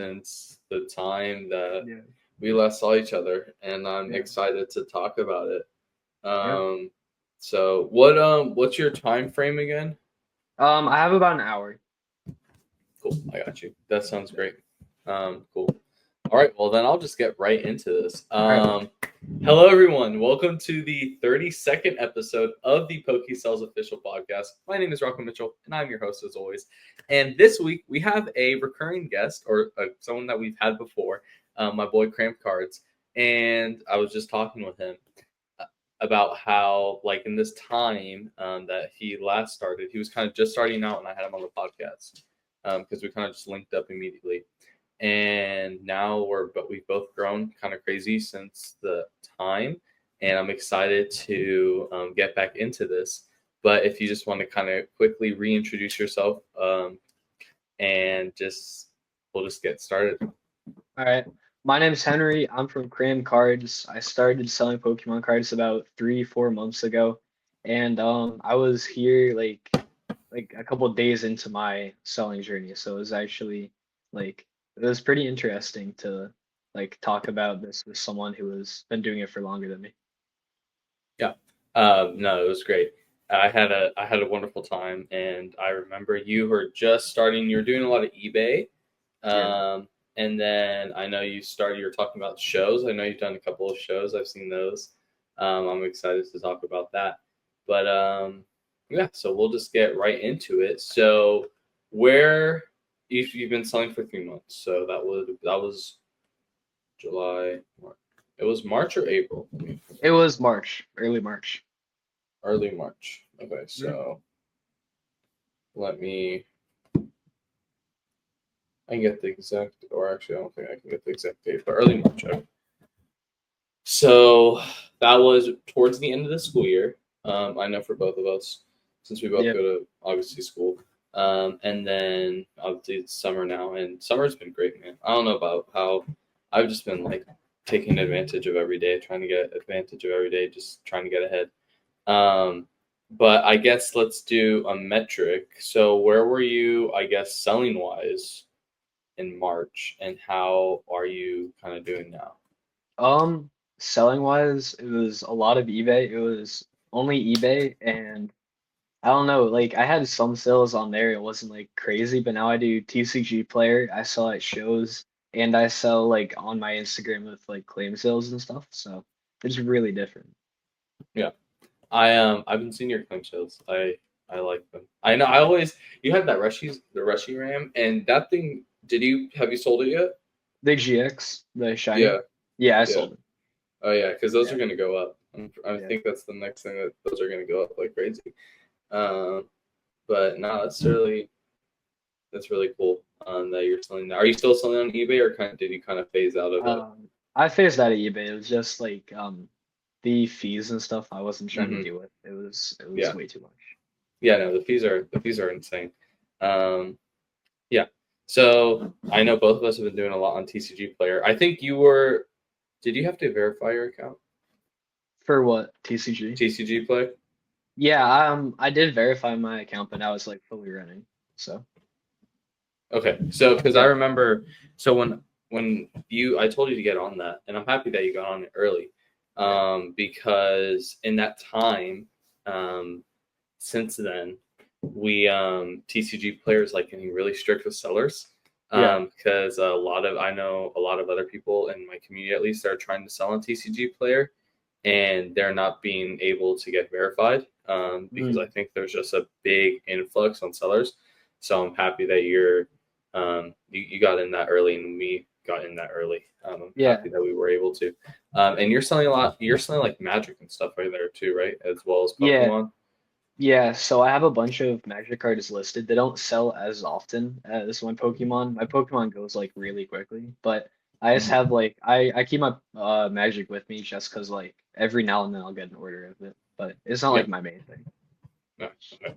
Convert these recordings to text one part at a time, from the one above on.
since the time that Yeah. we last saw each other, and I'm Yeah. excited to talk about it. Yeah. So what's your time frame again? I have about an hour. Cool, I got you. That sounds great. Cool. All right, well then I'll just get right into this. All right. Hello everyone. Welcome to the 32nd episode of the PokéSells Official podcast. My name is Rocco Mitchell, and I'm your host as always. And this week we have a recurring guest, or someone that we've had before, my boy Cram Cards. And I was just talking with him about how, like, in this time that he last started, he was kind of just starting out, and I had him on the podcast because we kind of just linked up immediately. And now we've both grown kind of crazy since the time, and I'm excited to get back into this. But if you just want to kind of quickly reintroduce yourself, and we'll just get started. All right. My name's Henry. I'm from Cram Cards. I started selling Pokemon cards about 3, 4 months ago, and I was here like a couple of days into my selling journey. So it was actually it was pretty interesting to like talk about this with someone who has been doing it for longer than me. Yeah. No, it was great. I had a wonderful time, and I remember you were just starting. You were doing a lot of eBay, Yeah. and then I know you started. You were talking about shows. I know you've done a couple of shows. I've seen those. I'm excited to talk about that. But yeah, so we'll just get right into it. So where you've been selling for 3 months, so that was July. It was March or April. It was March, early March. Early March. Okay, Mhm. so let me. I can get the exact, or actually, I don't think I can get the exact date, but early March. Okay. So that was towards the end of the school year. I know for both of us, since we both Yeah. go to obviously school. And then obviously it's summer now, and summer's been great, man. I don't know about how I've just been like taking advantage of every day, trying to get advantage of every day, just trying to get ahead. Um, but I guess let's do a metric. So where were you, I guess, selling wise in March, and how are you kind of doing now? Um, Selling wise, it was a lot of eBay. It was only eBay, and I don't know, like I had some sales on there. It wasn't like crazy, but now I do TCG Player. I sell at shows, and I sell like on my Instagram with like claim sales and stuff. So it's really different. Yeah. I've been seeing your claim sales. I like them. I know I always you had that Rushy Ram, and that thing, have you sold it yet? The GX, the shiny. Yeah, Yeah, I yeah. sold it. Oh yeah, because those Yeah, are gonna go up. I yeah. think that's the next thing, that those are gonna go up like crazy. Um, but no, that's really cool. That you're selling that. Are you still selling on eBay, or did you kind of phase out of it? I phased out of eBay. It was just like the fees and stuff I wasn't trying to Hmm. deal with. It was Yeah, way too much. yeah. No, the fees are insane. Um, Yeah. So I know both of us have been doing a lot on TCG Player. I think you were. Did you have to verify your account? For what? TCG? TCG Play. Yeah, I did verify my account, but now it's like fully running. So Okay. So because I yeah. remember, so I told you to get on that, and I'm happy that you got on it early, Yeah. because in that time, um, since then, we TCG players like getting really strict with sellers. Yeah. Because I know a lot of other people in my community at least are trying to sell on TCG player, and they're not being able to get verified, because I Mm. think there's just a big influx on sellers. So I'm happy that you got in that early, and we got in that early. I'm Yeah. happy that we were able to. And you're selling a lot. You're selling like Magic and stuff right there too, right? As well as Yeah. Pokemon. Yeah. So I have a bunch of Magic cards listed. They don't sell as often as my Pokemon. My Pokemon goes like really quickly, but I just have like I keep my Magic with me just because like every now and then I'll get an order of it, but it's not Yeah. like my main thing. No, okay.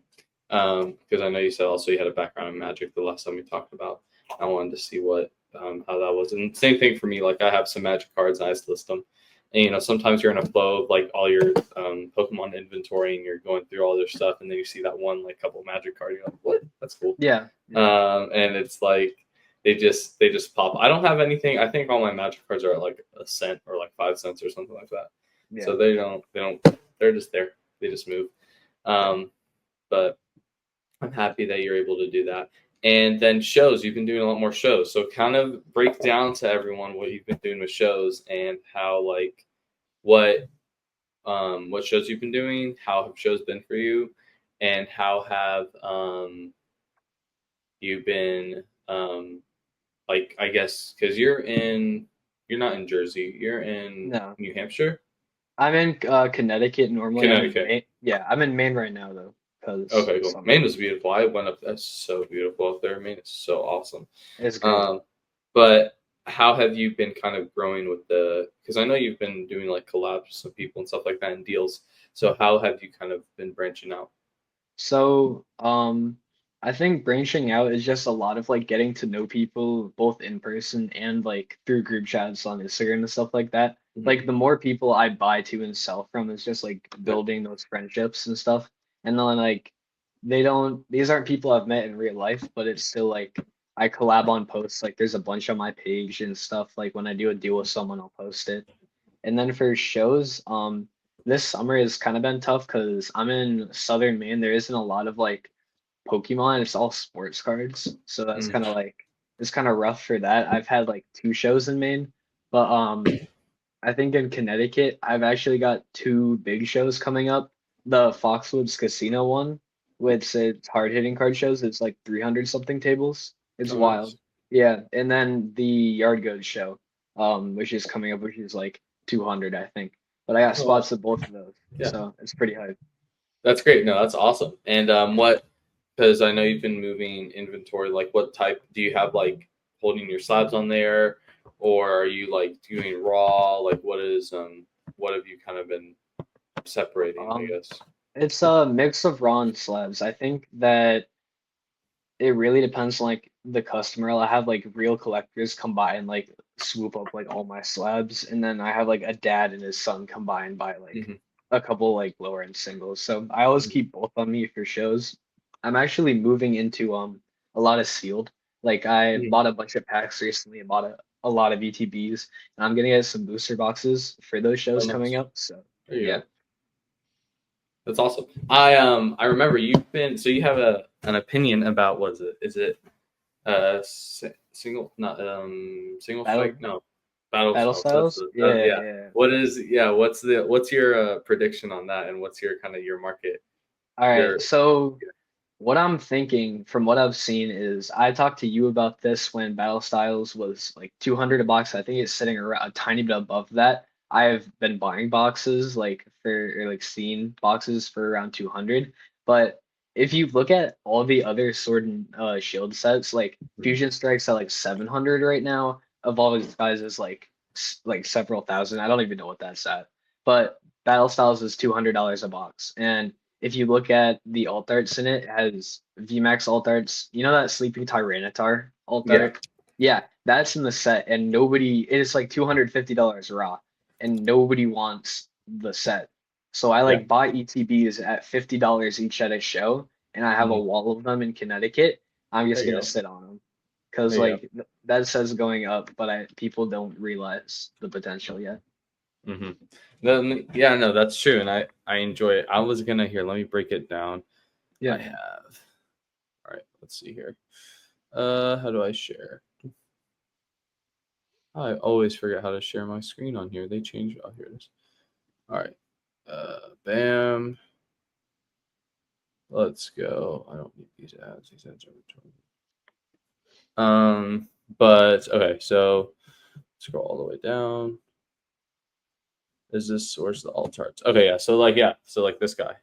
Because I know you said also you had a background in Magic the last time we talked about. I wanted to see what how that was, and same thing for me. Like I have some Magic cards, and I just list them. And sometimes you're in a flow of like all your Pokemon inventory, and you're going through all their stuff, and then you see that one like couple Magic card, you're like, what? That's cool. Yeah. Yeah. And it's like they just pop. I don't have anything. I think all my Magic cards are at like a cent or like 5 cents or something like that. Yeah. So they're just there. They just move. But I'm happy that you're able to do that. And then shows, you've been doing a lot more shows. So kind of break down to everyone what you've been doing with shows and how like what shows you've been doing, how have shows been for you, and how have you been like I guess because you're not in Jersey, you're in No, New Hampshire, I'm in Connecticut normally. I'm in Connecticut. Maine. Yeah, I'm in Maine right now though, because Okay, cool. summer. Maine was beautiful. I went up. That's so beautiful up there. Maine is so awesome. It's great. Um, but how have you been kind of growing with the? Because I know you've been doing like collabs with some people and stuff like that and deals. So how have you kind of been branching out? So, I think branching out is just a lot of like getting to know people both in person and like through group chats on Instagram and stuff like that. Hmm. Like the more people I buy to and sell from is just like Yeah. building those friendships and stuff. And then like these aren't people I've met in real life, but it's still like I collab on posts. Like there's a bunch on my page and stuff. Like when I do a deal with someone, I'll post it. And then for shows, this summer has kind of been tough because I'm in Southern Maine. There isn't a lot of like Pokemon. It's all sports cards, so that's Mm. kind of like it's kind of rough for that. I've had like two shows in Maine, but I think in Connecticut, I've actually got two big shows coming up. The Foxwoods Casino one, which it's hard hitting card shows. It's like 300 something tables. It's Oh, nice. wild. Yeah, and then the Yard Goat show, which is coming up, which is like 200, I think. But I got Oh, wow. spots at both of those, Yeah, so it's pretty hype. that's great. No, that's awesome. And what? Because I know you've been moving inventory. Like, what type do you have? Like, holding your slabs on there, or are you like doing raw? Like, what have you kind of been separating? I Um, guess. it's a mix of raw and slabs. I think that it really depends on like the customer. I have like real collectors come by and like swoop up like all my slabs, and then I have like a dad and his son come by and buy like Hmm. a couple like lower end singles. So I always keep both on me for shows. I'm actually moving into a lot of sealed. Like I Hmm. bought a bunch of packs recently, and bought a lot of ETBs, and I'm gonna get some booster boxes for those Oh, shows coming nice. up. So There you yeah. go. That's awesome. I remember you've been so you have an opinion about what is it? Is it single not single Battle strike? No, battle battle styles. That's styles? the Yeah, yeah. yeah. What's your prediction on that and what's your kind of your market All your right. So what I'm thinking from what I've seen is I talked to you about this when Battle Styles was like 200 a box. I think it's sitting around a tiny bit above that. I've been buying boxes like for or like seeing boxes for around 200. But if you look at all the other sword and shield sets, like Fusion Strike's at like 700 right now. Evolving Skies is like like several thousand. I don't even know what that's at. But Battle Styles is $200 a box. And if you look at the alt arts in it, it has VMAX alt arts. You know that Sleeping Tyranitar alt yeah. art? Yeah, that's in the set, and nobody, it is like $250 raw, and nobody wants the set. So I Yeah. like buy ETBs at $50 each at a show, and I have a Mhm. wall of them in Connecticut. I'm There just you gonna go. sit on them because There you like that says going up, but people don't realize the potential yet. go. Yeah, no, that's true, and I enjoy it. I was gonna here. Let me break it down. I Yeah. have. All right, let's see here. How do I share? I always forget how to share my screen on here. They change. Oh, here it is. All right. Bam. Let's go. I don't need these ads. These ads are retarded. But okay, so scroll all the way down. Is this source the alt charts? Okay, yeah. So like so like this guy.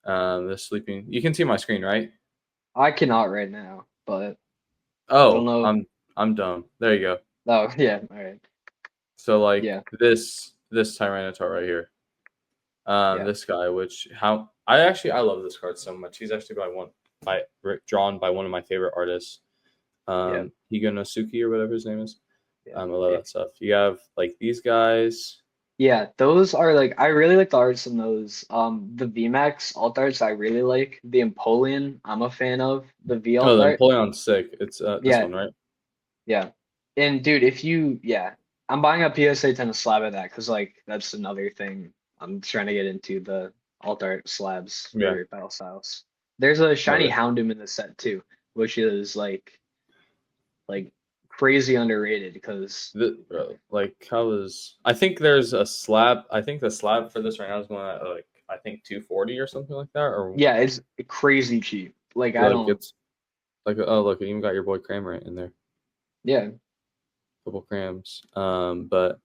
The sleeping. You can see my screen, right? I cannot right now, but I don't Oh, know. I'm dumb. There you go. Oh, yeah. All right. So like Yeah. this Tyranitar right here. Yeah. This guy, which how I love this card so much. He's actually drawn by one of my favorite artists, Yeah. Higo Nosuke or whatever his name is. Yeah. I love Yeah. that stuff. You have like these guys. Yeah. Those are like I really like the arts in those. The VMAX alt arts I really like. The Empoleon I'm a fan of. The V Oh, alt the art. Napoleon's sick. It's this Yeah. one, right? Yeah. And dude, I'm buying a PSA 10 slab of that because like that's another thing I'm trying to get into the alt art slabs Yeah. for battle styles. There's a shiny Okay. Houndoom in the set too, which is like crazy underrated because Like how is I think there's a slab. I think the slab for this right now is going at like I think 240 or something like that. Or yeah, it's crazy cheap. Like I like don't it's like oh look, you even got your boy Cram right in there. yeah, Couple Crams. But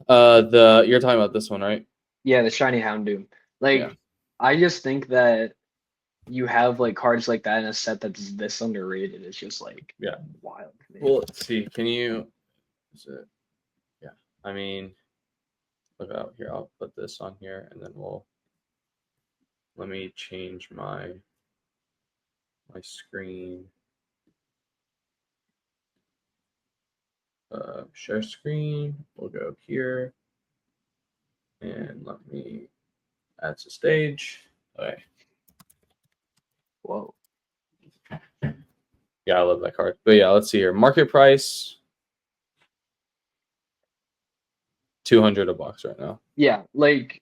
the you're talking about this one, right? yeah, the shiny Houndoom. Yeah. Like I just think that you have like cards like that in a set that's this underrated. It's just like Yeah. wild to me. Well, let's see. Can you? Is it? Yeah. I mean, look out here. I'll put this on here, and then we'll let me change my screen. Share screen. We'll go here, and let me add to stage. Okay. Whoa. Yeah, I love that card. But yeah, let's see here. Market price 200 a box right now. Yeah, like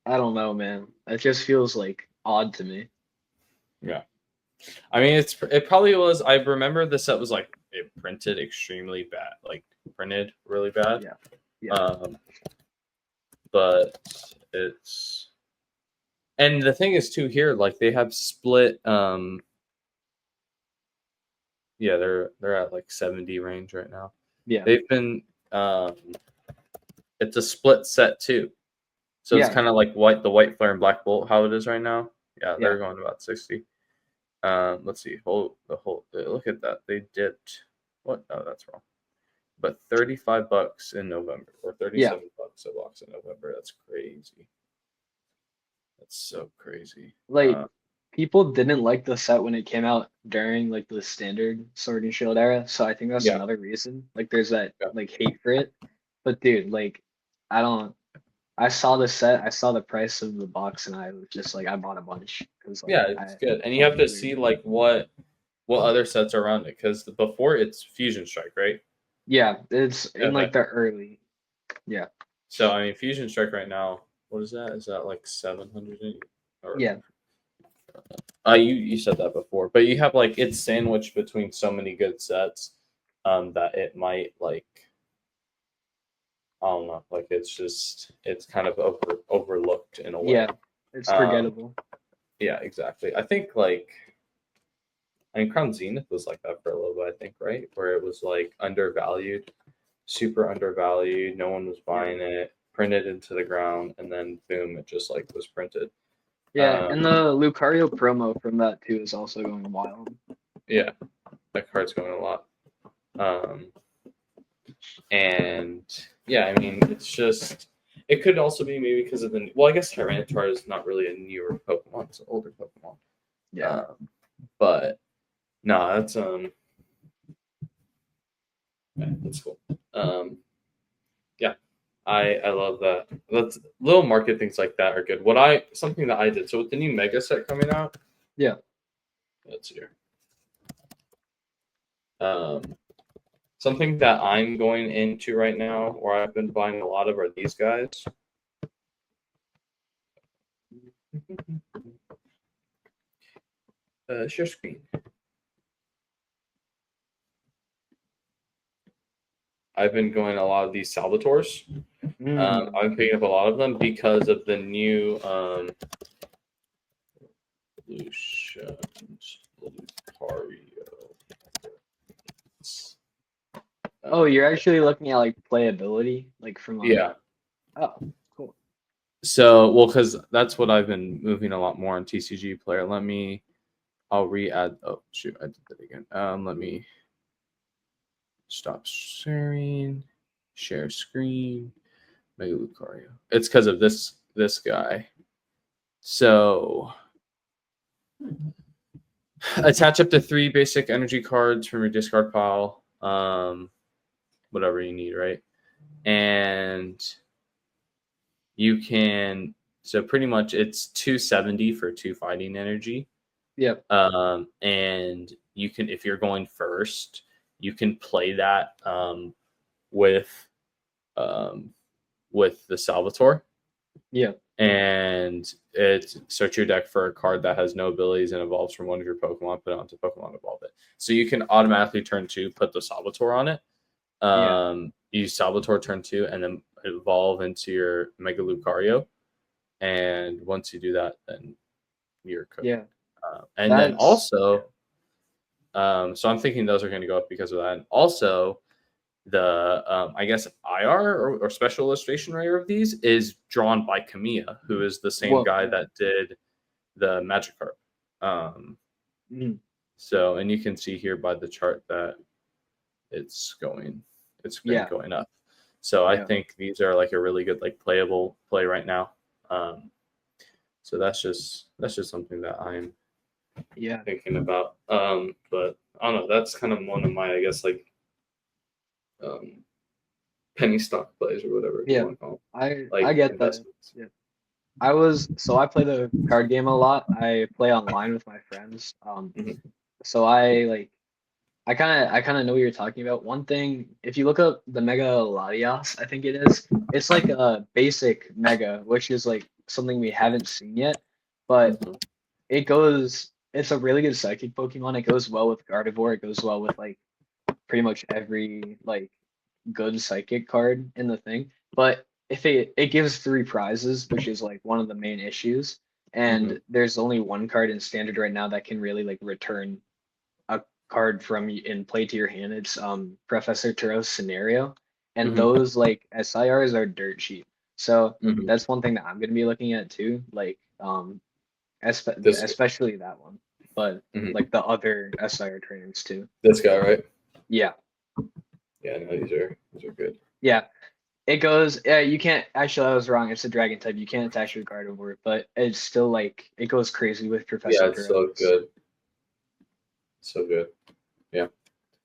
I don't know, man. It just feels like odd to me. Yeah. I mean, it probably was. I remember the set was like it printed extremely bad, like printed really bad. Yeah. Yeah. Um, but it's and the thing is too here, like they have split. Yeah, they're at like 70 range right now. Yeah. They've been um, it's a split set too, so it's Yeah. kind of like the white flare and black bolt how it is right now. Yeah, Yeah. they're going about 60. Let's see, look at that. They dipped. What? Oh, that's wrong. But $35 in November or Yeah. $37 a box in November. That's crazy. That's so crazy. Like people didn't like the set when it came out during like the standard Sword and Shield era, so I think that's Yeah, another reason. Like there's that yeah, like hate for it. But dude, like I don't I saw the set, I saw the price of the box and I was just like I bought a bunch because like yeah. I It's good, and you thought have it to was weird. see like what other sets are around it because before it's Fusion Strike, right? Yeah, it's in Okay. like the early. Yeah. So I mean, Fusion Strike right now. What is that? Is that like 700? Or Yeah. you said that before, but you have like it's sandwiched between so many good sets, that it might like I don't know, like it's kind of overlooked in a way. Yeah. It's Um, forgettable. yeah, exactly. I think like I mean Crown Zenith was like that for a little bit, I think, right? Where it was like undervalued, super undervalued, no one was Yeah. buying it, printed into the ground, and then boom, it just like was printed. Yeah, and Um, the Lucario promo from that too is also going wild. yeah, that card's going a lot. Um, and yeah, I mean, it's just it could also be maybe because of the well, I guess Tyranitar is not really a newer Pokemon; it's an older Pokemon. Yeah. But no, that's cool. Yeah, I love that. That's little market things like that are good. Something that I did so with the new Mega set coming out. Yeah. Let's see here. Um, something that I'm going into right now, where I've been buying a lot of, are these guys. Share screen. I've been going a lot of these Salvators. Mm. I'm picking up a lot of them because of the new Lucario. Oh, you're actually looking at like playability, like from Yeah. oh, cool. So, well, because that's what I've been moving a lot more on TCG Player. I'll re-add. Oh shoot, I did that again. Let me stop sharing, share screen, Mega Lucario. It's because of this guy. So, attach up to 3 basic energy cards from your discard pile. Whatever you need, right? And you can so pretty much it's 270 for 2 fighting energy. Yep. And you can if you're going first, you can play that with the Salvatore. Yeah. And it search your deck for a card that has no abilities and evolves from one of your Pokemon, put it onto Pokemon Evolve it. So you can automatically turn 2, put the Salvatore on it. Use Salvatore turn 2 and then evolve into your Mega Lucario. And once you do that, then you're cooked. Yeah. And then also, so I'm thinking those are going to go up because of that. And also, the I guess IR or special illustration rare of these is drawn by Kamiya, who is the same guy that did the Magikarp. So, and you can see here by the chart that it's been going up. So I think these are like a really good like playable play right now. So that's just something that I'm thinking about. But I don't know. That's kind of one of my, I guess, like penny stock plays or whatever you want to call them. I get that. Yeah. I play the card game a lot. I play online with my friends. So I kind of know what you're talking about. One thing, if you look up the Mega Latias, I think it is, it's like a basic Mega, which is like something we haven't seen yet, but it's a really good psychic Pokemon. It goes well with Gardevoir. It goes well with like pretty much every like good psychic card in the thing. But if it gives 3 prizes, which is like one of the main issues, and there's only one card in standard right now that can really like return a card from in play to your hand. It's Professor Turo's Scenario, and those like SIRs are dirt cheap. So that's one thing that I'm gonna be looking at too, like especially that one, but like the other SIR trainers too. This guy, right? Yeah. Yeah, no, these are good. Yeah. It goes, you can't, actually, I was wrong. It's a dragon type. You can't attach your card over it, but it's still like, it goes crazy with Professor it's so good. So good. Yeah.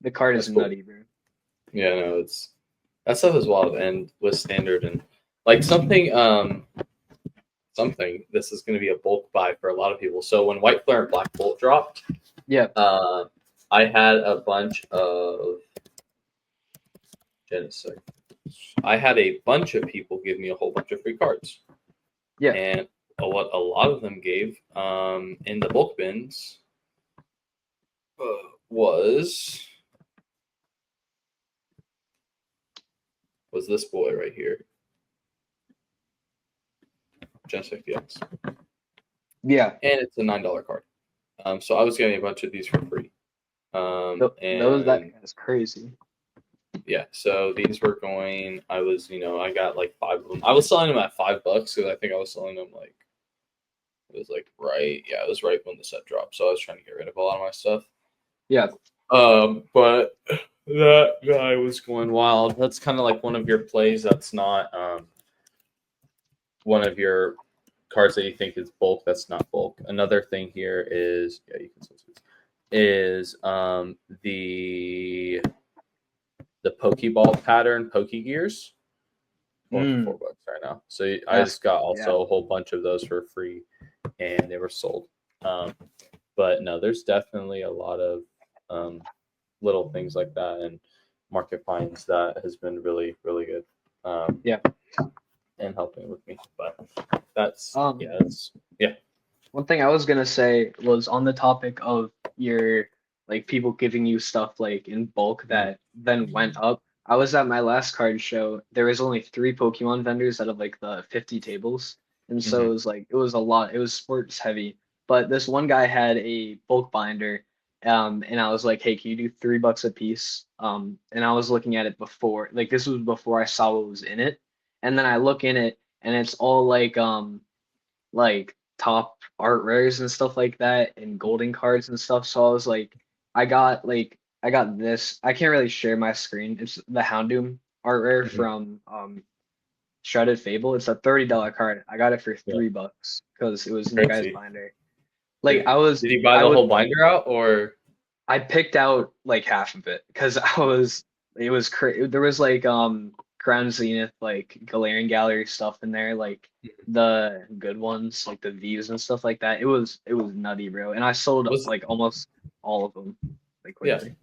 The card is nutty, bro. Yeah, no, that stuff is wild. And with standard and like something, this is going to be a bulk buy for a lot of people. So when White Flare and Black Bolt dropped, I had a bunch of I had a bunch of people give me a whole bunch of free cards. Yeah. And what a lot of them gave in the bulk bins was this boy right here. Genesect DX. Yeah. And it's a $9 card. So I was getting a bunch of these for free. That's crazy. Yeah, so these were going. I got like 5 of them. I was selling them at $5 because I think I was selling them like it was right when the set dropped. So I was trying to get rid of a lot of my stuff. Yeah. But that guy was going wild. That's kind of like one of your plays. That's not one of your cards that you think is bulk. That's not bulk. Another thing here is you can is the Pokeball pattern Pokegears. $4 right now. So I just got also a whole bunch of those for free, and they were sold. But no, there's definitely a lot of little things like that, and market finds that has been really, really good. And helping with me. But that's One thing I was gonna say was on the topic of your like people giving you stuff like in bulk that then went up. I was at my last card show. There was only 3 Pokemon vendors out of like the 50 tables, and so it was a lot. It was sports heavy. But this one guy had a bulk binder, and I was like, hey, can you do $3 a piece? And I was looking at it before, like this was before I saw what was in it, and then I look in it, and it's all like top art rares and stuff like that and golden cards and stuff. So I was like, I got this. I can't really share my screen. It's the Houndoom art rare from Shredded Fable. It's a $30 card. I got it for $3 because it was in the guy's binder. Like Did you buy the whole binder out or? I picked out like half of it because it was crazy. There was like Crown Zenith, like Galarian Gallery stuff in there, like the good ones, like the V's and stuff like that. It was nutty, bro. And I sold like almost all of them, like quickly.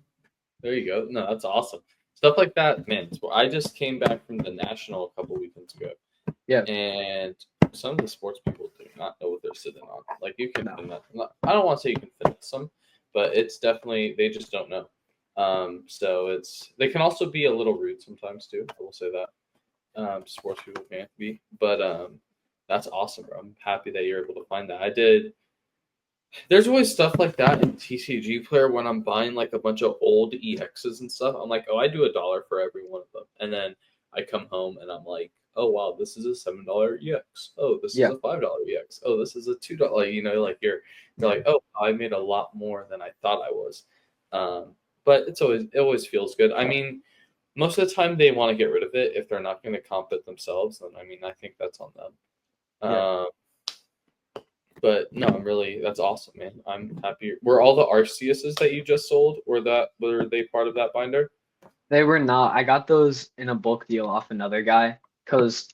There you go. No, that's awesome. Stuff like that, man. I just came back from the National a couple weekends ago. Yeah. And some of the sports people do not know what they're sitting on. Like you can, No. I don't want to say you can finesse them, but it's definitely they just don't know. So they can also be a little rude sometimes too. I will say that. Sports people can be, but that's awesome, bro. I'm happy that you're able to find that. I did. There's always stuff like that in TCG Player when I'm buying like a bunch of old EXs and stuff. I'm like, oh, I do $1 for every one of them, and then I come home and I'm like, oh wow, this is a $7 EX. Oh, this is a $5 EX. Oh, this is a $2. You know, like you're like, oh, I made a lot more than I thought I was. But it always feels good. I mean, most of the time they want to get rid of it if they're not going to comp it themselves. And I mean, I think that's on them. But no, that's awesome, man. I'm happy. Were all the Arceuses that you just sold, were they part of that binder? They were not. I got those in a bulk deal off another guy because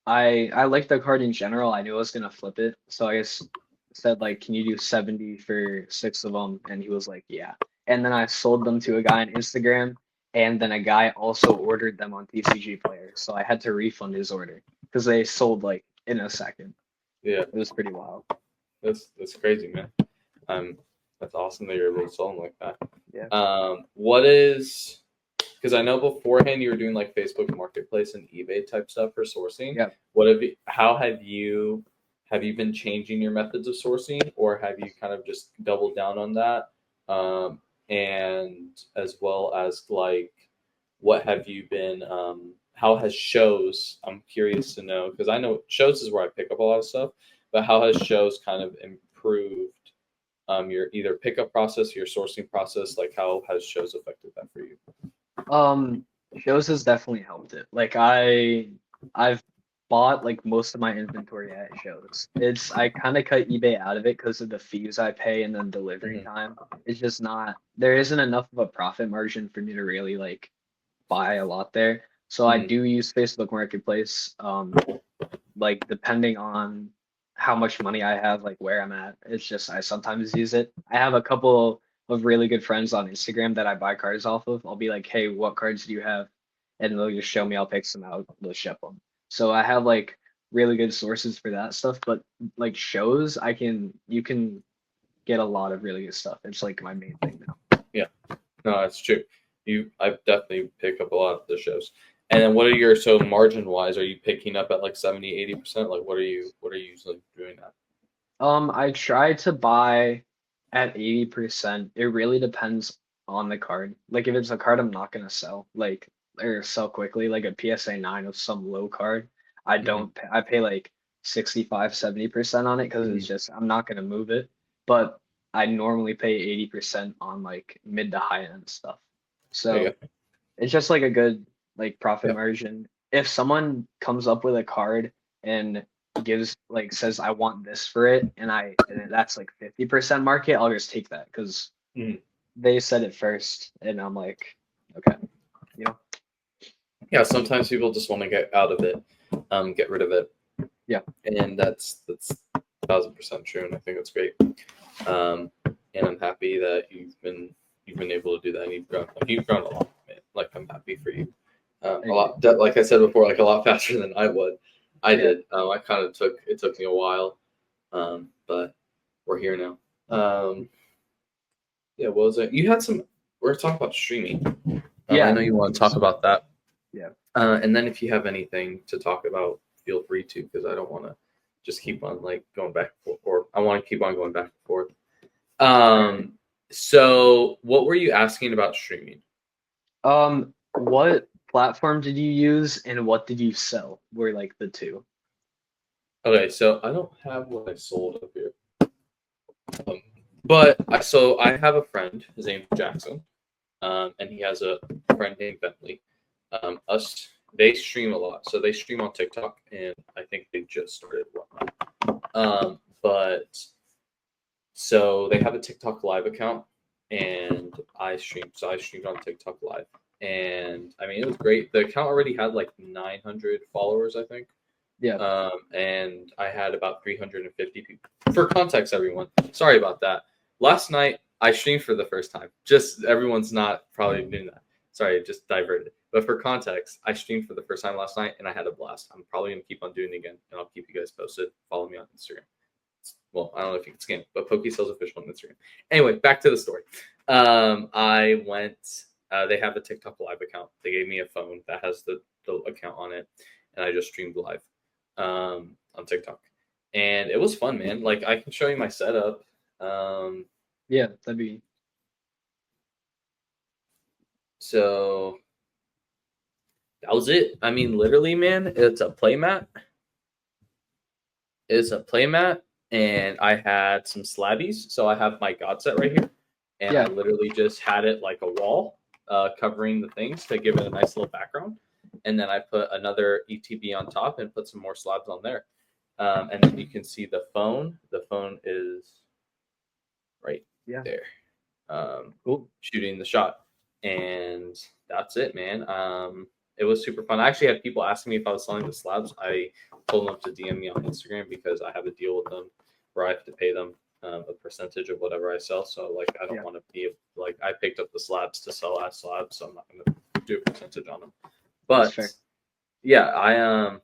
I liked the card in general. I knew I was gonna flip it, so I just said like, "Can you do 70 for 6 of them?" And he was like, "Yeah." And then I sold them to a guy on Instagram, and then a guy also ordered them on TCG Player, so I had to refund his order because they sold like in a second. Yeah, it was pretty wild. That's crazy, man. That's awesome that you're able to sell them like that. Yeah. What is? Because I know beforehand you were doing like Facebook Marketplace and eBay type stuff for sourcing. Yeah. How have you been changing your methods of sourcing, or have you kind of just doubled down on that? And as well as like, what have you been? How has shows? I'm curious to know because I know shows is where I pick up a lot of stuff, but how has shows kind of improved your either pickup process, your sourcing process? Like, how has shows affected that for you? Shows has definitely helped it. Like I've bought like most of my inventory at shows. I kind of cut eBay out of it because of the fees I pay and then delivery time. It's just not there isn't enough of a profit margin for me to really like buy a lot there. So I do use Facebook Marketplace. Like depending on how much money I have, like where I'm at, it's just I sometimes use it. I have a couple of really good friends on Instagram that I buy cards off of. I'll be like, hey, what cards do you have? And they'll just show me, I'll pick some out, they'll ship them. So I have like really good sources for that stuff. But like shows, you can get a lot of really good stuff. It's like my main thing now. Yeah, no, that's true. I definitely pick up a lot of the shows. And then what are your margin wise? Are you picking up at like 70, 80%? Like what are you usually doing at? I try to buy at 80%. It really depends on the card. Like if it's a card I'm not gonna sell, like or sell quickly, like a PSA 9 of some low card, I don't pay, I pay like 65, 70% on it because it's just I'm not gonna move it. But I normally pay 80% on like mid to high end stuff. So it's just like a good like profit margin. If someone comes up with a card and says I want this for it and that's like 50% market, I'll just take that because they said it first and I'm like, okay, you know. Yeah, sometimes people just want to get out of it, get rid of it. Yeah. And that's 1,000% true, and I think that's great. And I'm happy that you've been able to do that, and you've grown a lot, man. Like I'm happy for you. A lot, like I said before, like a lot faster than I did. I kind of it took me a while, but we're here now. Yeah, what was it? You had some. We're talking about streaming. I know you want to talk about that. Yeah. And then if you have anything to talk about, feel free to, because I don't want to just keep on like going back and forth. I want to keep on going back and forth. So what were you asking about streaming? What platform did you use and what did you sell? Were like the two. Okay, so I don't have what I sold up here. But I have a friend, his name's Jackson, and he has a friend named Bentley. They stream a lot, so they stream on TikTok, and I think they just started one. But so they have a TikTok live account, and I streamed. So I streamed on TikTok live, and I mean it was great. The account already had like 900 followers, I think. Yeah. And I had about 350 people. For context, everyone, sorry about that. Last night I streamed for the first time. Just everyone's not probably doing that. Sorry, just diverted. But for context, I streamed for the first time last night and I had a blast. I'm probably gonna keep on doing it again, and I'll keep you guys posted. Follow me on Instagram. Well, I don't know if you can scan, but PokéSells Official on Instagram. Anyway, back to the story. I went. They have a TikTok live account. They gave me a phone that has the account on it, and I just streamed live on TikTok, and it was fun, man. Like I can show you my setup. Yeah, that'd be. So that was it. I mean, literally, man, it's a playmat. It's a playmat, and I had some slabbies. So I have my god set right here, and I Yeah. literally just had it like a wall, covering the things to give it a nice little background. And then I put another ETB on top and put some more slabs on there. And then you can see the phone. The phone is right there, Cool. shooting the shot. And that's it, man. It was super fun. I actually had people asking me if I was selling the slabs. I told them to DM me on Instagram because I have a deal with them where I have to pay them a percentage of whatever I sell. So like I don't want to be like I picked up the slabs to sell as slabs, so I'm not going to do a percentage on them. But yeah,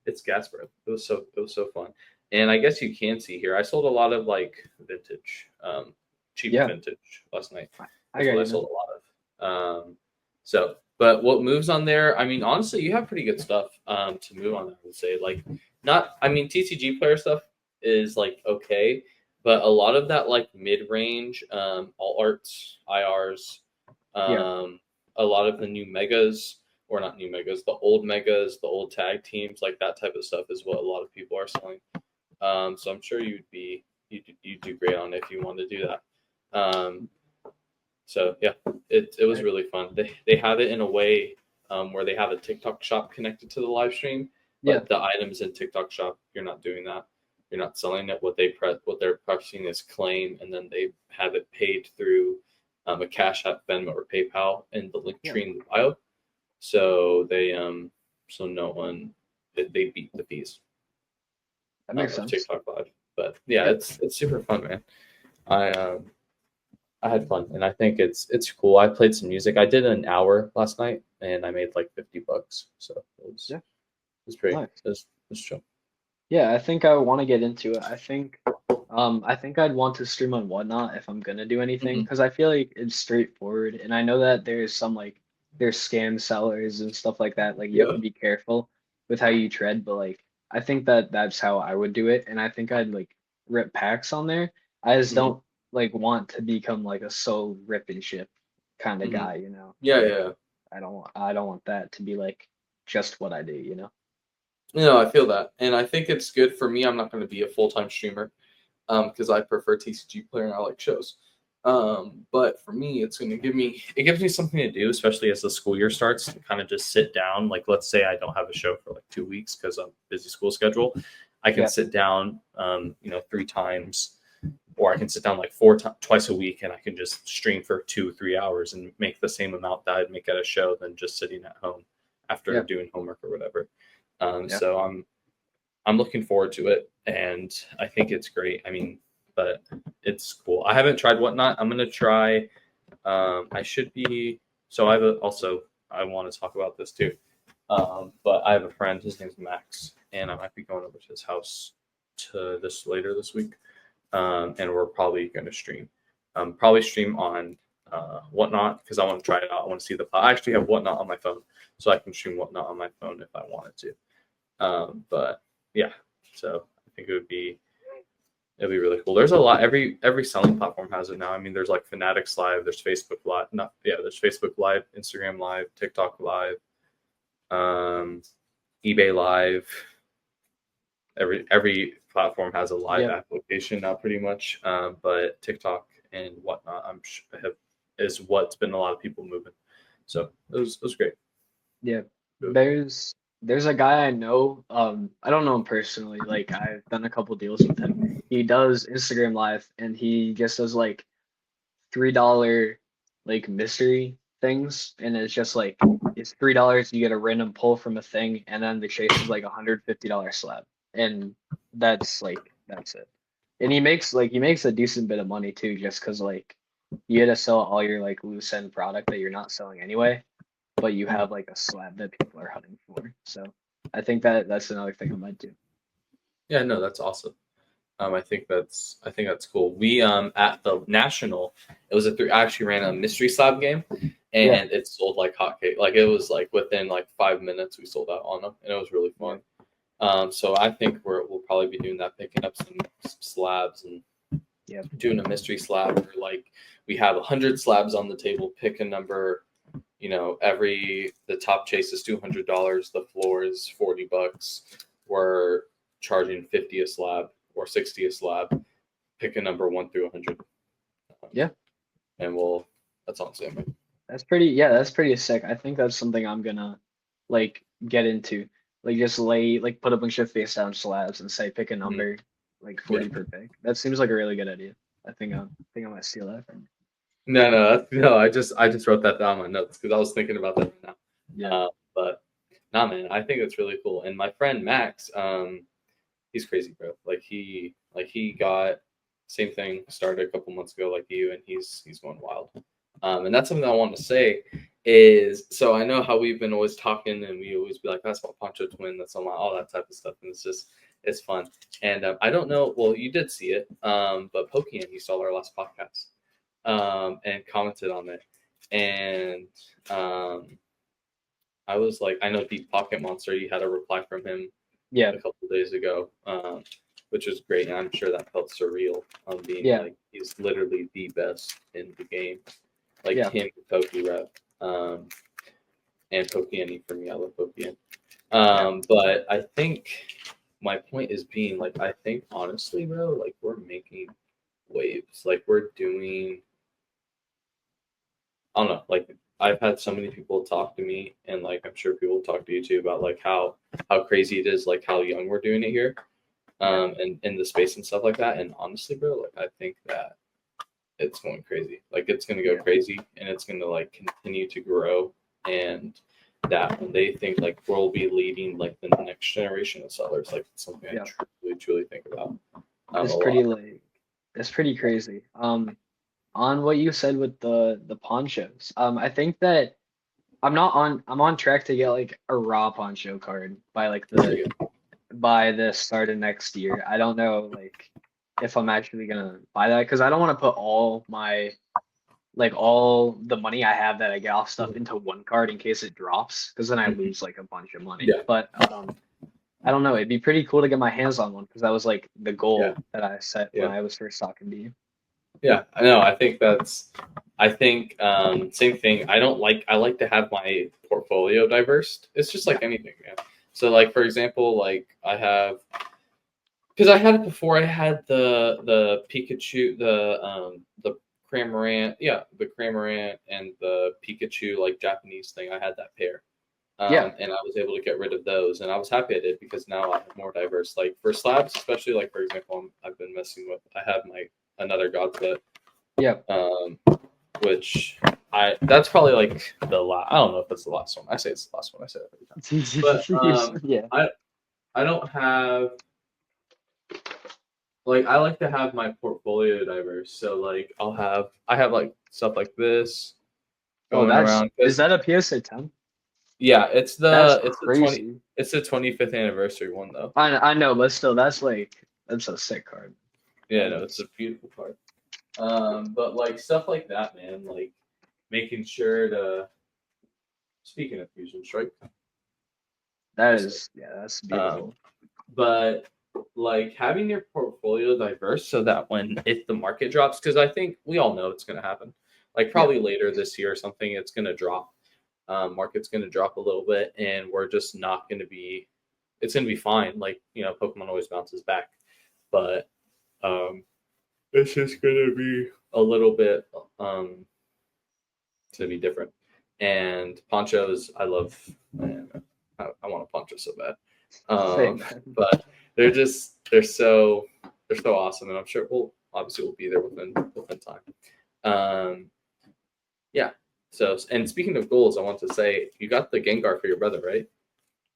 it's gas, bro. It was so fun. And I guess you can see here, I sold a lot of like vintage, cheap vintage last night. That's what I sold a lot of. But what moves on there? I mean, honestly, you have pretty good stuff to move on there. I would say, like, not. I mean, TCG player stuff is like okay, but a lot of that like mid range, all arts, IRs, a lot of the new megas, or not new megas, the old megas, the old tag teams, like that type of stuff is what a lot of people are selling. So I'm sure you'd do great on it if you want to do that. So yeah, it was really fun. They have it in a way where they have a TikTok shop connected to the live stream. But the items in TikTok shop, you're not doing that. You're not selling it. What they're pressing is claim, and then they have it paid through a Cash App, Venmo, or PayPal in the link tree in the bio. So so no one they beat the fees. That makes sense. TikTok live, but yeah, it's super fun, man. I had fun, and I think it's cool. I played some music. I did an hour last night, and I made like $50. So it was pretty. Nice. It was chill. Yeah, I think I want to get into it. I think I'd want to stream on Whatnot if I'm gonna do anything because I feel like it's straightforward, and I know that there's some like there's scam sellers and stuff like that. Like you have to be careful with how you tread, but like I think that's how I would do it, and I think I'd like rip packs on there. I just don't like want to become like a soul rip and ship kind of guy, you know? Yeah. I don't want that to be like just what I do, you know? I feel that, and I think it's good for me. I'm not going to be a full-time streamer because I prefer TCG player and I like shows. But for me, it gives me something to do, especially as the school year starts, to kind of just sit down. Like, let's say I don't have a show for like 2 weeks because of busy school schedule. I can sit down, 3 times, or I can sit down like twice a week, and I can just stream for 2-3 hours and make the same amount that I'd make at a show than just sitting at home after doing homework or whatever. So I'm looking forward to it, and I think it's great. I mean, but it's cool. I haven't tried Whatnot. I'm gonna try. I should be. So I want to talk about this too. But I have a friend. His name's Max, and I might be going over to his house later this week. And we're probably going to stream. Probably stream on Whatnot because I want to try it out. I want to see I actually have Whatnot on my phone, so I can stream Whatnot on my phone if I wanted to. But yeah, so I think it'd be really cool. There's a lot. Every selling platform has it now. I mean, there's like Fanatics Live, there's Facebook Live. There's Facebook Live, Instagram Live, TikTok Live, eBay Live. Every platform has a live application now, pretty much. But TikTok and Whatnot, is what's been a lot of people moving. So it was great. Yeah, there's a guy I know. I don't know him personally. Like I've done a couple deals with him. He does Instagram Live, and he just does like $3 like mystery things, and it's just like it's $3. You get a random pull from a thing, and then the chase is like $150 slab, and that's it. And he makes a decent bit of money too, just because like you had to sell all your like loose end product that you're not selling anyway, but you have like a slab that people are hunting for. So I think that's another thing I might do. Yeah, no, that's awesome. I think that's cool. We at the national, it was a three. I actually ran a mystery slab game, Yeah, and it sold like hotcake. Like it was like within like 5 minutes we sold out on them, and it was really yeah, fun. So I think we'll probably be doing that, picking up some slabs and yeah, doing a mystery slab where like we have 100 slabs on the table, pick a number. The top chase is $200. The floor is $40. We're charging 50 a slab or 60 a slab. Pick a number 1 through 100, yeah. and that's all I'm saying. That's pretty sick. I think that's something I'm gonna like get into. Like just like put a bunch of face down slabs and say pick a Mhm. number, like Yeah. 40 per pick. That seems like a really good idea. I might steal that from No. I just wrote that down in my notes because I was thinking about that right you. now. Yeah. But nah, man, I think it's really cool. And my friend Max, he's crazy, bro. He got same thing started a couple months ago, like you, and he's going wild. And that's something I want to say is so I know how we've been always talking, and we always be like, that's my Poncho twin, that's all that type of stuff, and it's fun. And I don't know, well, you did see it, but Pokemon, he saw our last podcast, and commented on it, and I was like, I know Deep Pocket Monster, you had a reply from him Yeah. a couple of days ago, which was great. And I'm sure that felt surreal on being Yeah. like he's literally the best in the game, like Yeah. him, Poke Rep, and Pokey for me. I love Pokey. Yeah. But I think my point is being like I think honestly, bro, like we're making waves. Like we're doing. I don't know. Like I've had so many people talk to me, and like I'm sure people talk to you too about like how crazy it is, like how young we're doing it here, Yeah. and in the space and stuff like that. And honestly, bro, like I think that it's going crazy. Like it's gonna go Yeah. crazy, and it's gonna like continue to grow. And that when they think like we'll be leading like the next generation of sellers, like it's something I Yeah. truly think about a It's lot. pretty like it's pretty crazy. On what you said with the ponchos. I think that I'm on track to get like a raw poncho card by There you go. by the start of next year. I don't know like if I'm actually gonna buy that because I don't want to put all the money I have that I get off stuff into one card in case it drops because then I Mhm. lose like a bunch of money. Yeah, But I don't know. It'd be pretty cool to get my hands on one because that was like the yeah, goal that I set when yeah. I was first talking to you. Yeah, I know. I think same thing. I like to have my portfolio diverse. It's just Yeah. like anything, man. So like for example, like because I had it before. I had the Pikachu, the Cramorant, yeah, the Cramorant and the Pikachu like Japanese thing. I had that pair. Yeah. And I was able to get rid of those, and I was happy I did because now I have more diverse. Like for slabs, especially like for example, I've been messing with. I have my another Godset, Yeah. um, which I that's probably like the last. I don't know if it's the last one. I say it's the last one. I say that every time. But Yeah. I don't have like I like to have my portfolio diverse. So like I have like stuff like this Oh, going around is because that a PSA 10? yeah, That's it's the 20 crazy. it's the 25th anniversary one though. I know, but still, that's a sick card. Yeah, That no, it's is. a beautiful card. But like stuff like that, man, like making sure to speaking of Fusion Strike, nice. That's Um, beautiful. but like having your portfolio diverse so that when if the market drops, because I think we all know it's going to happen, like Yeah. probably later this year or something, it's going to drop. Market's going to drop a little bit, and we're just not going to be. It's going to be fine. Like Pokemon always bounces back, but um, it's just going to be a little bit to be different. And ponchos, I love. Man, I want a poncho so bad. Same. But they're so awesome, and I'm sure we'll be there within time. Um, yeah. So and speaking of goals, I want to say you got the Gengar for your brother, right?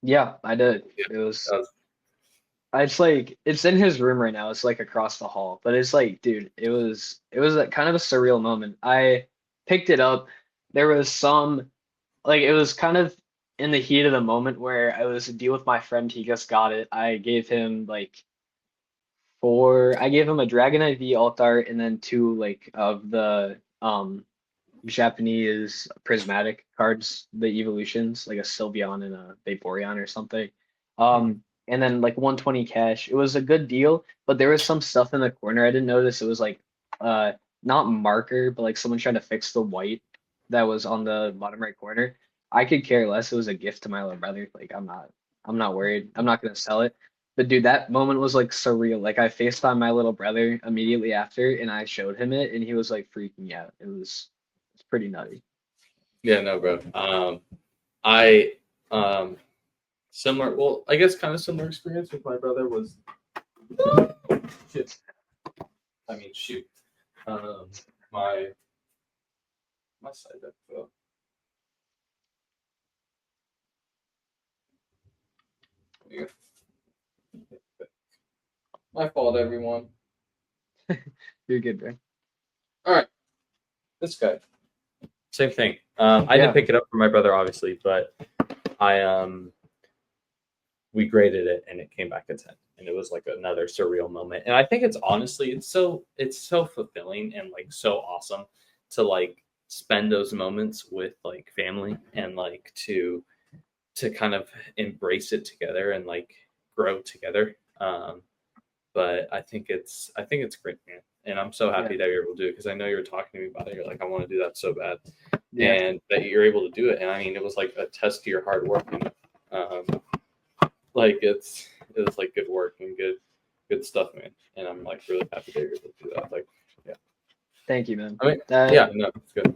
Yeah, I did. Yeah. It was That was It's like it's in his room right now. It's like across the hall. But it's like, dude, it was a kind of a surreal moment. I picked it up. There was some like it was kind of in the heat of the moment where I was a deal with my friend. He just got it. I gave him a Dragonite V alt art and then two like of the Japanese prismatic cards, the evolutions, like a Sylveon and a Vaporeon or something. Mhm. And then like 120 cash. It was a good deal, but there was some stuff in the corner I didn't notice. It was like uh not marker, but like someone trying to fix the white that was on the bottom right corner. I could care less. It was a gift to my little brother. Like I'm not worried. I'm not gonna sell it. But dude, that moment was like surreal. Like I FaceTimed my little brother immediately after and I showed him it and he was like freaking out. It's pretty nutty. Yeah, no, bro. I similar. Well, I guess kind of similar experience with my brother was. Shit. I mean, shoot. Um, my my side deck fell. Yeah. My fault, everyone. You're good, bro. All right, this guy. Same thing. I didn't Yeah, pick it up for my brother, obviously, but I we graded it and it came back a 10, and it was like another surreal moment. And I think it's honestly it's so fulfilling and like so awesome to like spend those moments with like family and like to kind of embrace it together and like grow together. But I think it's great, man. And I'm so yeah, happy that you're able to do it because I know you were talking to me about it. You're like, I want to do that so bad, yeah, and that you're able to do it. And I mean, it was like a test to your hard work. Like it was like good work and good stuff, man. And I'm like really happy that you're able to do that. Like, yeah. thank you, man. I mean, That yeah, no, it's good.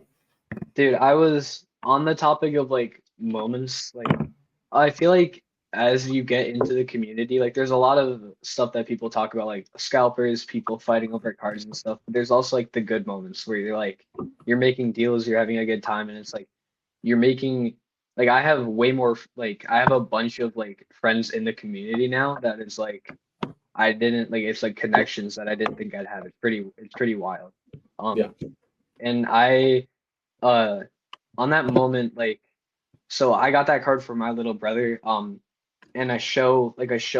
dude, I was on the topic of like moments. Like, I feel like as you get into the community, like there's a lot of stuff that people talk about, like scalpers, people fighting over cards and stuff. But there's also like the good moments where you're making deals, you're having a good time, and it's like you're making like I have way more like I have a bunch of like friends in the community now that is like I didn't like it's like connections that I didn't think I'd have. It's pretty wild. Yeah. Um and I uh on that moment like so I got that card for my little brother. And a show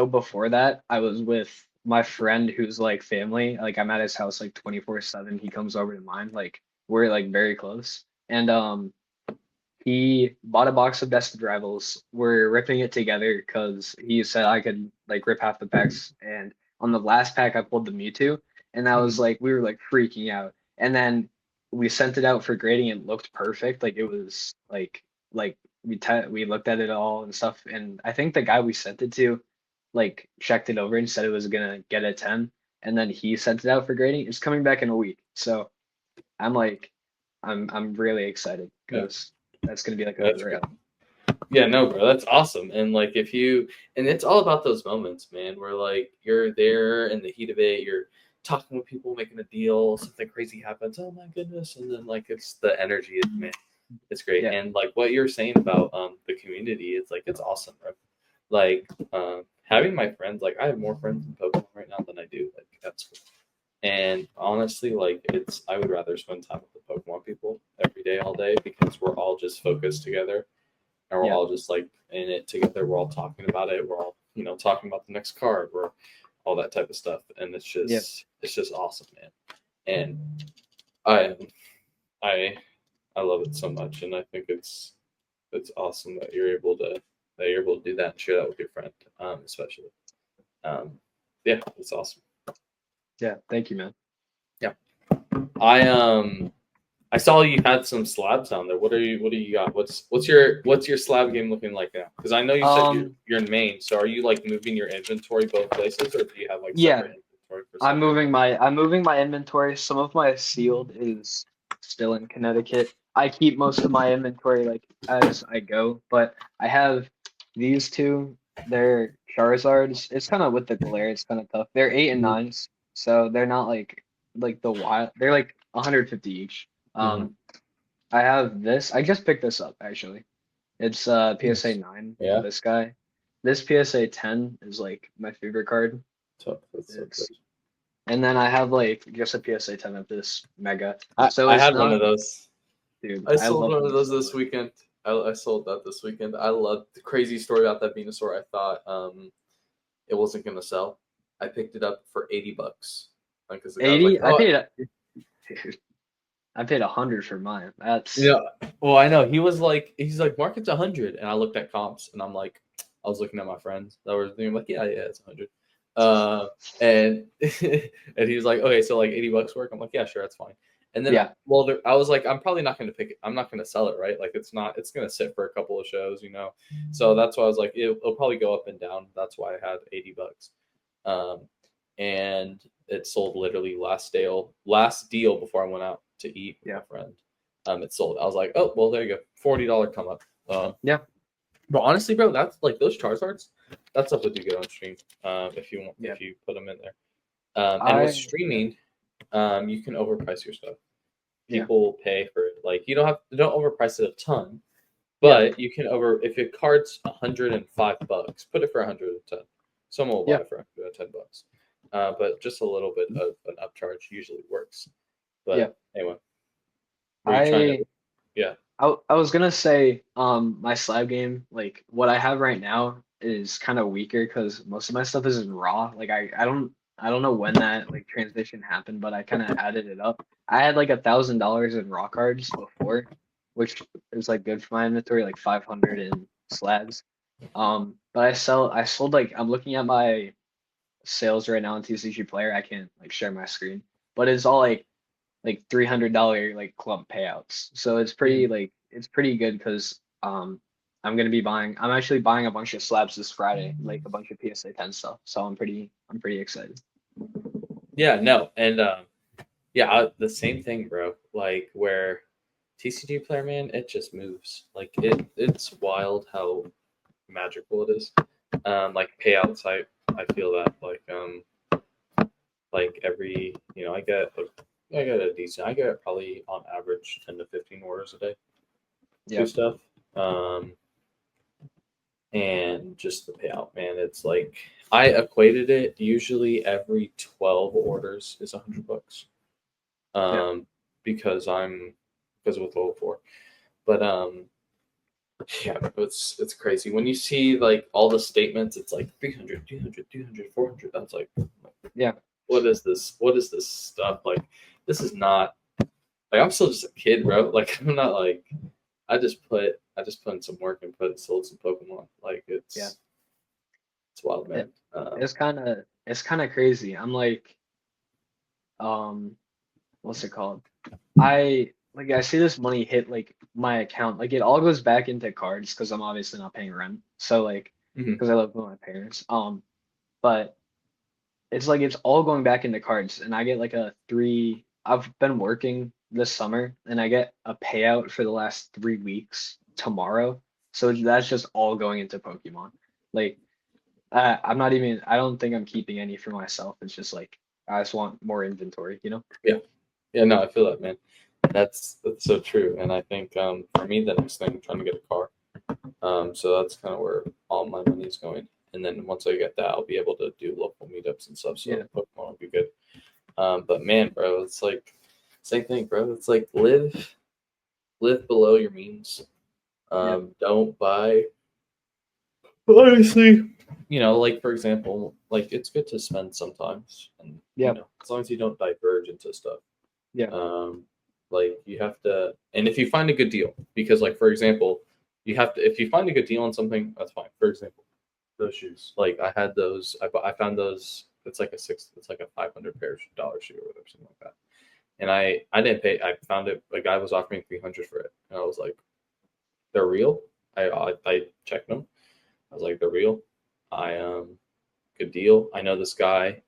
before that, I was with my friend who's like family. Like I'm at his house like 24/7. He comes over to mine. Like we're like very close. And he bought a box of Best of Rivals. We're ripping it together because he said I could like rip half the packs. And on the last pack, I pulled the Mewtwo, and that was Mhm. like we were like freaking out. And then we sent it out for grading. It looked perfect. Like it was like we looked at it all and stuff. And I think the guy we sent it to like checked it over and said it was gonna get a 10. And then he sent it out for grading. It's coming back in a week. So I'm like I'm really excited Yeah, because that's gonna be like a that's great. grail. Yeah, no, bro, that's awesome. And like if you and it's all about those moments, man, where like you're there in the heat of it, you're talking with people, making a deal, something crazy happens. Oh my goodness. And then like it's the energy, man. It's great. Yeah, And like what you're saying about the community, it's like it's awesome, bro. Like having my friends, like I have more friends in Pokemon right now than I do like at school. And honestly, like it's I would rather spend time with the Pokemon people every day, all day, because we're all just focused together and we're yeah, all just like in it together. We're all talking about it. We're all talking about the next card. We're all that type of stuff, and yeah, it's just awesome, man. And I I I love it so much, and I think it's awesome that you're able to do that and share that with your friend, especially. Um, yeah, it's awesome. yeah. Thank you, man. Yeah, I saw you had some slabs down there. What do you got? What's your slab game looking like now? Because I know you said you're Um, you're in Maine, so are you like moving your inventory both places, or do you have like yeah, separate inventory for I'm separate? moving my I'm moving my inventory. Some of my sealed is still in Connecticut. I keep most of my inventory like as I go, but I have these two. They're Charizards. It's kind of with the glare. It's kind of tough. They're eight and Mm-hmm. nines, so they're not like the wild. They're like 150 each. Mm-hmm. I have this. I just picked this up actually. It's PSA Nice. 9 for Yeah. this guy. this PSA 10 is like my favorite card. So that's so It's crazy. and then I have like just a PSA 10 of this mega. I, So I it's had one of not, those. dude. I I sold love one of these those so this much. weekend. I sold that this weekend. I love the crazy story about that Venusaur. I thought it wasn't gonna sell. I picked it up for $80. Like, cause the guy was like, 80. I "Oh, paid. Dude, I paid 100 for mine. That's yeah." Well, I know he's like, "Market's 100," and I looked at comps, and I'm like, I was looking at my friends that were thinking like, "Yeah, it's 100." And and he was like, "Okay, so like $80 work." I'm like, "Yeah, sure, that's fine." And then, yeah, well, I was like, "I'm probably not going to pick it. I'm not going to sell it, right? Like, it's not. It's going to sit for a couple of shows, you know." So that's why I was like, it'll probably go up and down. That's why I had $80. Um, and it sold literally last deal before I went out to eat with yeah, my friend. It sold. I was like, oh well, there you go, $40 come up. yeah. But honestly, bro, that's like those Charizards. That stuff would do good on stream. If you want, Yeah. if you put them in there. And with I yeah, streaming, you can overprice your stuff. yeah, People pay for it. Like you don't overprice it a ton, yeah, but you can if your card's $105, put it for 110. Someone will buy yeah. it for $110. But just a little bit of an upcharge usually works. Yeah. But anyway, were you trying to? I Yeah. I was gonna say, my slab game, like what I have right now is kind of weaker because most of my stuff is in raw. Like I don't know when that like transition happened, but I kind of added it up. I had like $1,000 in raw cards before, which is like good for my inventory, like 500 in slabs. But I sold like I'm looking at my sales right now on TCG Player. I can't like share my screen, but it's all like $300 like club payouts. So Mhm. it's pretty good because I'm actually buying a bunch of slabs this Friday, like a bunch of PSA 10 stuff. So I'm pretty excited. Yeah. No. And yeah, the same thing, bro. Like where TCG player, man, it just moves. Like it's wild how magical it is. Like payout site, I feel that like every I get a decent. I get probably on average 10 to 15 orders a day to Yeah. stuff. Um, and just the payout, man. It's like I equated it. Usually, every 12 orders is $100. Yeah. Um, because because with level four, but yeah, it's crazy when you see like all the statements. It's like 300, 200, 200, 400. That's like, Yeah. what is this? What is this stuff? Like, this is not like I'm still just a kid, bro. Like I'm not like I just put in some work and sold some Pokemon. Like Yeah. it's wild, man. It, it's kind of crazy. I'm like, um, what's it called? I see this money hit like my account. Like it all goes back into cards because I'm obviously not paying rent. So like, Mhm. because I live with my parents. But it's like it's all going back into cards, and I get like a three. I've been working this summer, and I get a payout for the last 3 weeks tomorrow. So that's just all going into Pokemon. Like I'm not even. I don't think I'm keeping any for myself. It's just like I just want more inventory, you know? Yeah, yeah. No, I feel that, man. That's so true. And I think for me, the next thing, I'm trying to get a car. So that's kind of where all my money is going. And then once I get that, I'll be able to do local meetups and stuff. Yeah, So Pokemon will be good. But man, bro, it's like same thing, bro. It's like live below your means. yeah, Don't buy. Honestly, like for example, like it's good to spend sometimes, and yeah, as long as you don't diverge into stuff. yeah, Um, like you have to, and if you find a good deal, because like for example, you have to if you find a good deal on something, that's fine. For example, those shoes, like I had those, I found those. It's like a $500 shoe or whatever, something like that. And I didn't pay. I found it. A guy was offering 300 for it, and I was like, they're real. I checked them. I was like, they're real. I good deal. I know this guy.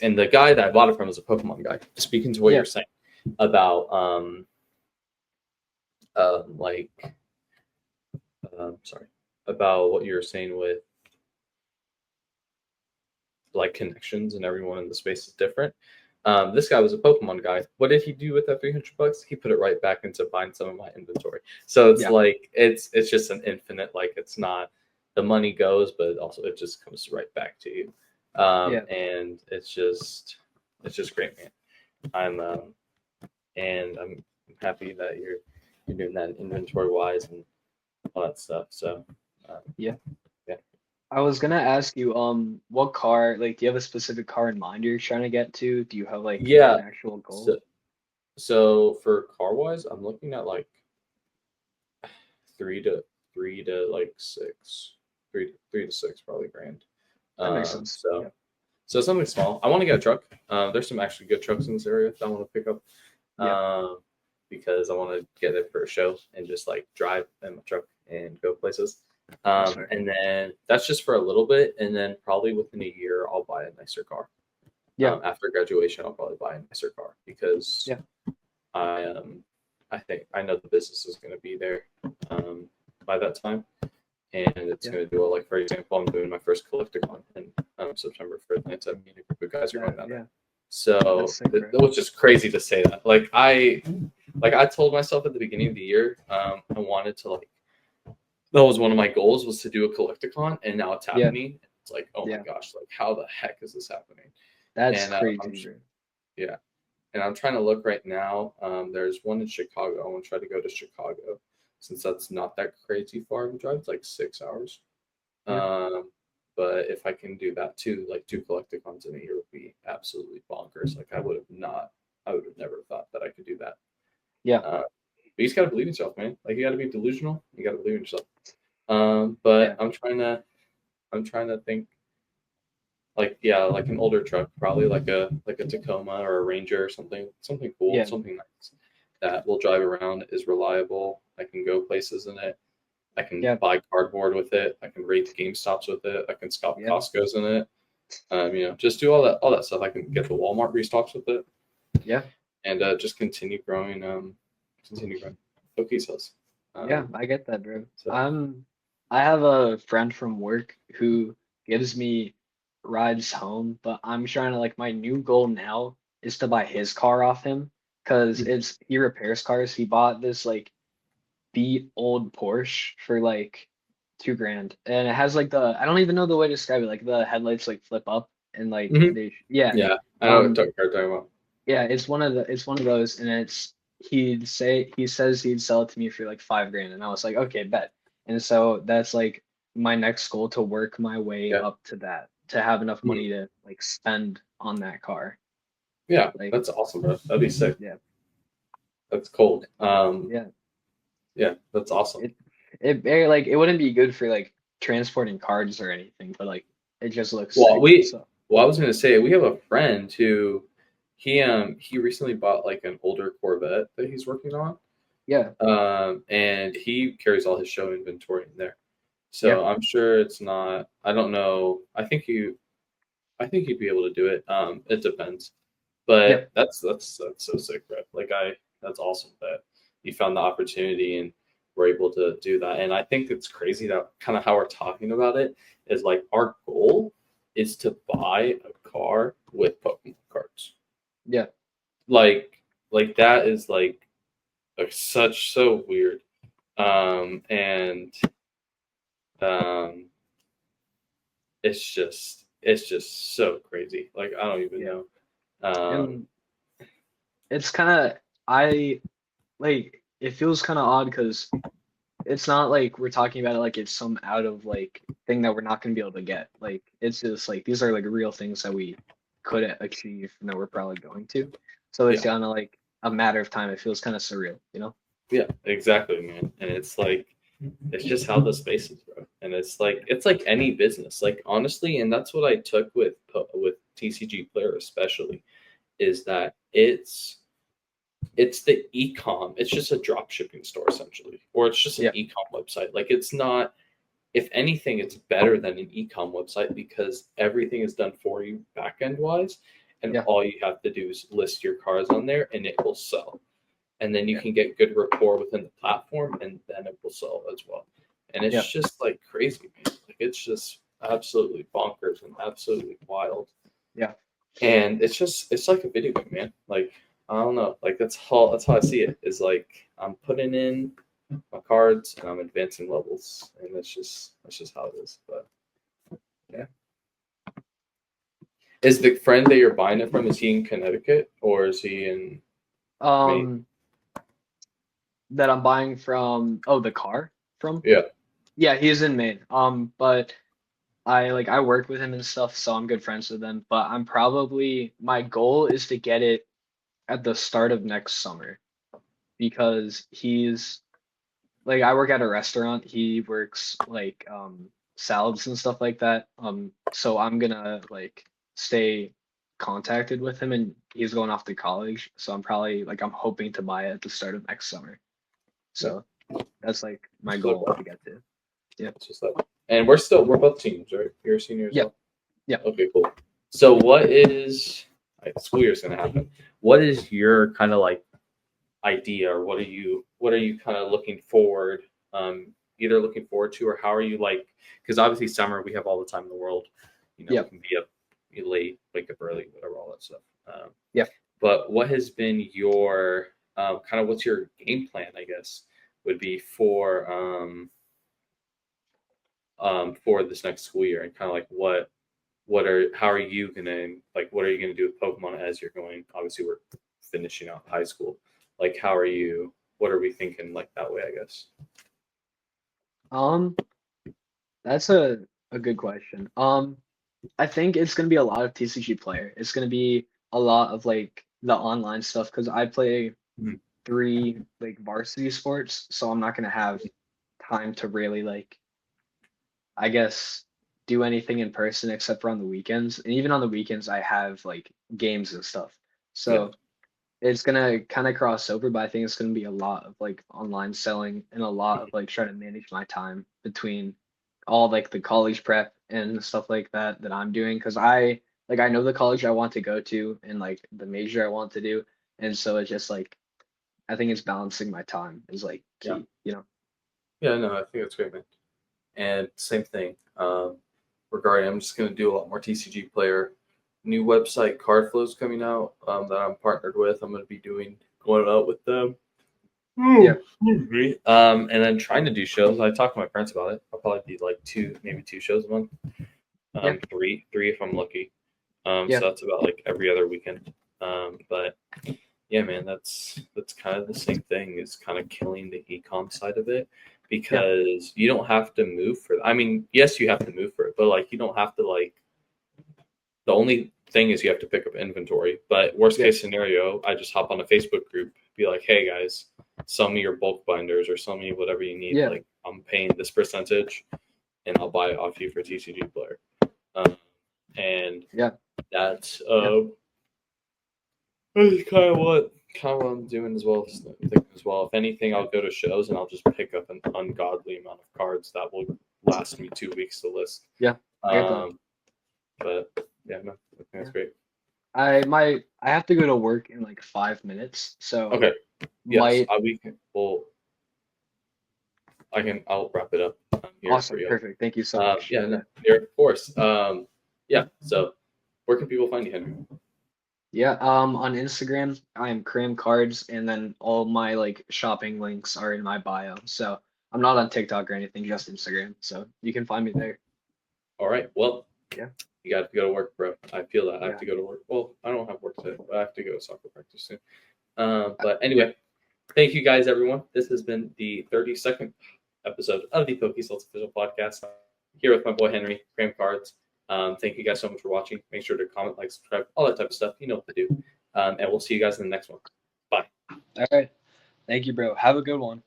And the guy that I bought it from is a Pokemon guy. Speaking to what yeah, you're saying about like sorry, about what you were saying with like connections and everyone in the space is different. This guy was a Pokemon guy. What did he do with that $300? He put it right back into buying some of my inventory. So it's yeah, like it's just an infinite. Like it's not. the money goes, but also it just comes right back to you. Yeah. And it's just great, man. I'm happy that you're doing that inventory wise and all that stuff. So Yeah. yeah. I was gonna ask you, what car, like, do you have a specific car in mind you're trying to get to? Do you have like Yeah. an actual goal? So so for car wise, I'm looking at like three to three to like six, three to six probably grand. That makes Um, sense. so Yeah. so something small. I want to get a truck. There's some actually good trucks in this area that I want to pick up. Yeah. Because I want to get it for a show and just like drive in my truck and go places. That's fair. And then that's just for a little bit, and then probably within a year I'll buy a nicer car. Yeah. After graduation, I'll probably buy a nicer car because Yeah. I think I know the business is going to be there by that time, and it's Yeah. going to do well. Like for example, I'm doing my first Collecticon in September for Atlanta. Me and a group of guys are going down there. Yeah. So That's sick, bro. it was just crazy to say that. I told myself at the beginning of the year, I wanted to like that was one of my goals was to do a Collecticon, and now it's Yeah. happening. It's like, oh my Yeah. gosh, like how the heck is this happening? That's And crazy, bro. yeah, and I'm trying to look right now. There's one in Chicago. I want to try to go to Chicago since that's not that crazy far of a drive. It's like 6 hours. Yeah. But if I can do that too, like two Collecticons in a year would be absolutely bonkers. Like I would have never thought that I could do that. Yeah. But you just gotta believe in yourself, man. Like you gotta be delusional. You gotta believe in yourself. But Yeah. I'm trying to think like yeah, like an older truck, probably like a Tacoma or a Ranger or something cool, Yeah. something nice that will drive around, is reliable. I can go places in it. I can Yeah. buy cardboard with it. I can rate the GameStops with it. I can scalp Yeah. Costco's in it. Just do all that stuff. I can get the Walmart restocks with it, Yeah. and just continue growing PokéSells. Yeah. I get that, bro. So I have a friend from work who gives me rides home, but I'm trying to like my new goal now is to buy his car off him because he repairs cars. He bought this like beat old Porsche for like 2 grand, and it has like the I don't even know the way to describe it. Like the headlights like flip up and like mhm. yeah. Yeah, I know what Um, you're talking about. yeah, it's one of those, and he says he'd sell it to me for like 5 grand, and I was like, okay, bet. And so that's like my next goal, to work my way Yeah, up to that, to have enough mhm. money to like spend on that car. Yeah, Like, that's awesome, bro. That'd be sick. yeah, That's cool. yeah. Yeah, that's awesome. It wouldn't be good for like transporting cards or anything, but like it just looks Well, sick. we So well, I was gonna say we have a friend who he recently bought like an older Corvette that he's working on. yeah, And he carries all his show inventory in there. yeah, So I'm sure it's not. I don't know. I think you'd be able to do it. It depends, yeah, but that's so sick, bro. That's awesome that you found the opportunity and were able to do that. And I think it's crazy that kind of how we're talking about it is like our goal is to buy a car with Pokemon cards. yeah, Like that is such so weird. And um, it's just so crazy. Like I don't even yeah. know. Um, And it's kind of I like it feels kind of odd because it's not like we're talking about it like it's some out of like thing that we're not going to be able to get. Like it's just like these are like real things that we could achieve and that we're probably going to. So it's yeah, kind of like a matter of time. It feels kind of surreal, you know? yeah, exactly, man. And it's just how the space is, bro. And it's like any business, like honestly. And that's what I took with TCG Player especially is that it's the ecom. It's just a drop shipping store essentially, or it's just an Yeah, ecom website. Like it's not. If anything, it's better than an ecom website because everything is done for you back end wise, and yeah, all you have to do is list your cars on there, and it will sell. And then you yeah, can get good rapport within the platform, and then it will sell as well. And yeah, it's just like crazy, man. Like it's just absolutely bonkers and absolutely wild. yeah, And it's like a video game, man. Like I don't know, like that's how I see it. Is like I'm putting in my cards and I'm advancing levels, and that's just how it is. But yeah, is the friend that you're buying it from, is he in Connecticut or is he in Maine? Um, that I'm buying from, oh, the car from? Yeah. Yeah, he's in Maine. But I work with him and stuff, so I'm good friends with him. But my goal is to get it at the start of next summer because he's like I work at a restaurant. He works like salads and stuff like that. So I'm gonna like stay contacted with him and he's going off to college. So I'm hoping to buy it at the start of next summer. Yeah. So that's like my So, goal to get to. Yeah. it's just that. And we're both teams, right? You're a senior as Yeah. well? Yeah. Okay, cool. So what is like school year's gonna happen? What is your kind of like idea, or what are you kind of looking forward, either looking forward to, or how are you like, because obviously summer we have all the time in the world, Yeah. we can be up late, wake up early, whatever, all that stuff. Yeah. But what has been your kind of what's your game plan, I guess, would be for this next school year, and kind of like how are you gonna, like, what are you gonna do with Pokemon as you're going? Obviously, we're finishing out high school. Like, what are we thinking like that way, I guess? Um, that's a good question. I think it's gonna be a lot of TCG player. It's gonna be a lot of like the online stuff because I play Mhm. 3 like varsity sports, so I'm not gonna have time to really like I guess do anything in person except for on the weekends. And even on the weekends I have like games and stuff. Yeah. So it's gonna kind of cross over, but I think it's gonna be a lot of like online selling and a lot of like trying to manage my time between all like the college prep and stuff like that I'm doing because I know the college I want to go to and like the major I want to do, and so it's just like I think it's balancing my time is like Yeah. key, you know. Yeah, no, I think that's great, man. And same thing. Regarding, I'm just gonna do a lot more TCG player. New website, Card Flow's coming out, that I'm partnered with. I'm gonna be going out with them. Yeah. And then trying to do shows. I talked to my parents about it. I'll probably do like maybe two shows a month. Yeah. Three if I'm lucky. Yeah. So that's about like every other weekend. But yeah, man, that's kind of the same thing. Is kind of killing the ecom side of it, because you don't have to move for. I mean, yes, you have to move for it, but like you don't have to like. The only thing is you have to pick up inventory. But worst Yeah. case scenario, I just hop on a Facebook group, be like, hey guys, sell me your bulk binders or sell me whatever you need. Yeah. Like, I'm paying this percentage, and I'll buy it off you for TCG player. And Yeah. that's kind of what I'm doing as well. If anything, I'll go to shows and I'll just pick up an ungodly amount of cards that will last me 2 weeks to list. Yeah. I get that. But yeah, no, I think that's great. I have to go to work in like 5 minutes, so Okay. Yes, might I'll wrap it up here awesome, for you. perfect. Thank you so much. Yeah, no, here, of course. Yeah. So, where can people find you, Henry? Yeah, on Instagram, I'm Cram Cards, and then all my like shopping links are in my bio. So I'm not on TikTok or anything, just Instagram. So you can find me there. All right. Well, Yeah. you got to go to work, bro. I feel that. I have Yeah. to go to work. Well, I don't have work today, but I have to go to soccer practice soon. But anyway, thank you guys, everyone. This has been the 32nd episode of the PokéSells Official Podcast. Here with my boy Henry, Cram Cards. Thank you guys so much for watching. Make sure to comment, like, subscribe, all that type of stuff. You know what to do. And we'll see you guys in the next one. Bye. All right. Thank you, bro. Have a good one.